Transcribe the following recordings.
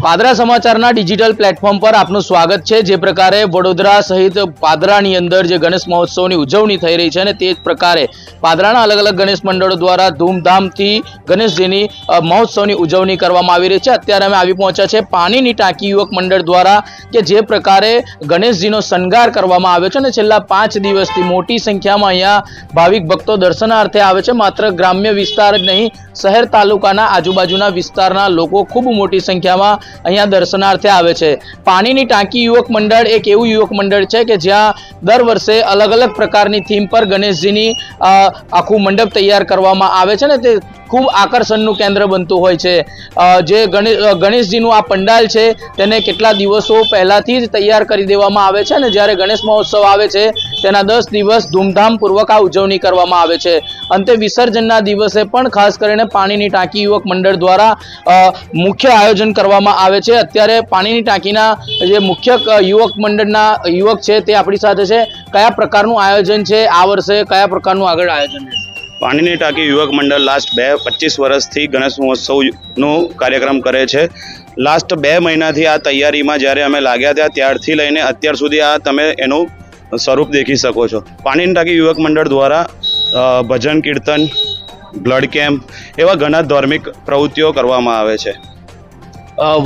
પાદરા સમાચારના digital platform પર આપનું સ્વાગત છે। જે પ્રકારે વડોદરા સહિત પાદરાની અંદર જે ગણેશ મહોત્સવની ઉજવણી થઈ રહી છે અને તે જ પ્રકારે પાદરાના અલગ અલગ ગણેશ મંડળો દ્વારા ધૂમધામથી ગણેશજીની મહોત્સવની ઉજવણી કરવામાં આવી રહી છે। અત્યારે અમે આવી પહોંચ્યા છે પાણીની ટાંકી યુવક મંડળ દ્વારા કે જે પ્રકારે ગણેશજીનો શણગાર કરવામાં આવ્યો છે અને છેલ્લા 5 દિવસથી મોટી સંખ્યામાં અહીંયા ભાવિક ભક્તો દર્શનાર્થે આવે છે। માત્ર ગ્રામ્ય વિસ્તાર જ નહીં, શહેર તાલુકાના આજુબાજુના વિસ્તારના લોકો ખૂબ મોટી સંખ્યામાં અહીંયા દર્શનાર્થે આવે છે। પાણીની ટાંકી યુવક મંડળ એક એવું યુવક મંડળ છે કે જ્યાં દર વર્ષે અલગ અલગ પ્રકારની થીમ પર ગણેશજીની આખું મંડપ તૈયાર કરવામાં આવે છે ને તે ખૂબ આકર્ષણનું કેન્દ્ર બનતું હોય છે। જે ગણેશજીનું આ પંડાલ છે તેને કેટલા દિવસો પહેલાથી જ તૈયાર કરી દેવામાં આવે છે અને જ્યારે ગણેશ મહોત્સવ આવે છે તેના 10 દિવસ ધૂમધામપૂર્વક આ ઉજવણી કરવામાં આવે છે। અંતે વિસર્જનના દિવસે પણ ખાસ કરીને પાણીની ટાંકી યુવક મંડળ દ્વારા મુખ્ય આયોજન કરવામાં આવે છે। અત્યારે પાણીની ટાંકીના જે મુખ્ય યુવક મંડળના યુવક છે તે આપણી સાથે છે। કયા પ્રકારનું આયોજન છે આ વર્ષે, કયા પ્રકારનું આગળ આયોજન છે? પાણીની ટાંકી યુવક મંડળ લાસ્ટ 25 વર્ષથી ગણેશ મહોત્સવનો કાર્યક્રમ કરે છે। લાસ્ટ 2 મહિનાથી આ તૈયારીમાં જ્યારે અમે લાગ્યા હતા ત્યારથી લઈને અત્યાર સુધી આ તમે એનું સ્વરૂપ દેખી શકો છો। પાણીની ટાંકી યુવક મંડળ દ્વારા ભજન કીર્તન, બ્લડ કેમ્પ એવા ઘણા ધાર્મિક પ્રવૃત્તિઓ કરવામાં આવે છે।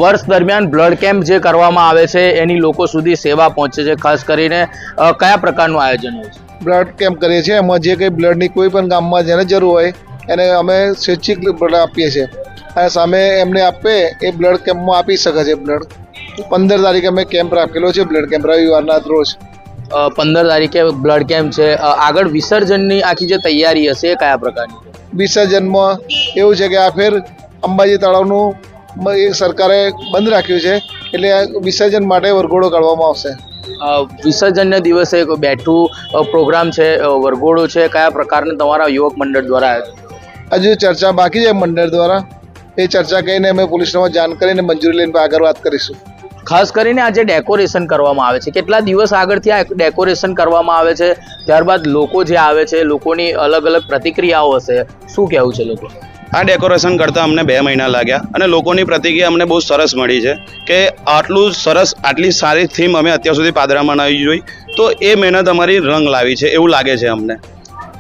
વર્ષ દરમિયાન બ્લડ કેમ્પ જે કરવામાં આવે છે એની લોકો સુધી સેવા પહોંચે છે। ખાસ કરીને કયા પ્રકારનું આયોજન હોય છે? બ્લડ કેમ્પ કરીએ છીએ। એમાં જે કંઈ બ્લડની કોઈ પણ ગામમાં જેને જરૂર હોય એને અમે સ્વૈચ્છિક બ્લડ આપીએ છીએ અને સામે એમને આપે એ બ્લડ કેમ્પમાં આપી શકે છે બ્લડ। 15 તારીખે અમે કેમ્પ રાખેલો છે, બ્લડ કેમ્પ રવિવારના રોજ 15 તારીખે બ્લડ કેમ્પ છે। આગળ વિસર્જનની આખી જે તૈયારી હશે એ કયા પ્રકારની છે? વિસર્જનમાં એવું છે કે આ ફેર અંબાજી તળાવનું સરકારે બંધ રાખ્યું છે એટલે વિસર્જન માટે વરઘોડો કાઢવામાં આવશે। વિસર્જનના દિવસે બેઠું પ્રોગ્રામ છે, વરઘોડો છે, કયા પ્રકારના તમારા યુવક મંડળ દ્વારા હજુ ચર્ચા બાકી છે મંડળ દ્વારા। એ ચર્ચા કરીને અમે પોલીસમાં જાણ કરીને મંજૂરી લઈને આગળ વાત કરીશું। ખાસ કરીને આજે ડેકોરેશન કરવામાં આવે છે, કેટલા દિવસ આગળથી આ ડેકોરેશન કરવામાં આવે છે, ત્યારબાદ લોકો જે આવે છે લોકોની અલગ અલગ પ્રતિક્રિયાઓ હશે, શું કહેવું છે લોકો? આ ડેકોરેશન કરતાં અમને 2 મહિના લાગ્યા અને લોકોની પ્રતિક્રિયા અમને બહુ સરસ મળી છે કે આટલું સરસ, આટલી સારી થીમ અમે અત્યાર સુધી પાદરામાં નહીં જોઈ, તો એ મહેનત અમારી રંગ લાવી છે એવું લાગે છે અમને।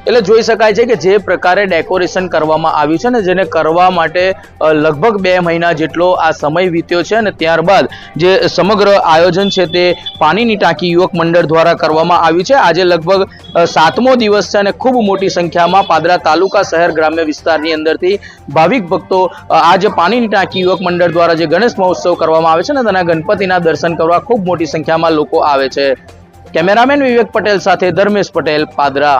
એટલે જોઈ શકાય છે કે જે પ્રકારે ડેકોરેશન કરવામાં આવ્યું છે ને જેને કરવા માટે લગભગ 2 મહિના જેટલો આ સમય વીત્યો છે અને ત્યારબાદ જે સમગ્ર આયોજન છે તે પાણીની ટાંકી યુવક મંડળ દ્વારા કરવામાં આવ્યું છે। આજે લગભગ 7મો દિવસ છે અને ખૂબ મોટી સંખ્યામાં પાદરા તાલુકા શહેર ગ્રામ્ય વિસ્તારની અંદરથી ભાવિક ભક્તો આ જે પાણીની ટાંકી યુવક મંડળ દ્વારા જે ગણેશ મહોત્સવ કરવામાં આવે છે ને તેના ગણપતિના દર્શન કરવા ખૂબ મોટી સંખ્યામાં લોકો આવે છે। કેમેરામેન વિવેક પટેલ સાથે ધર્મેશ પટેલ, પાદરા।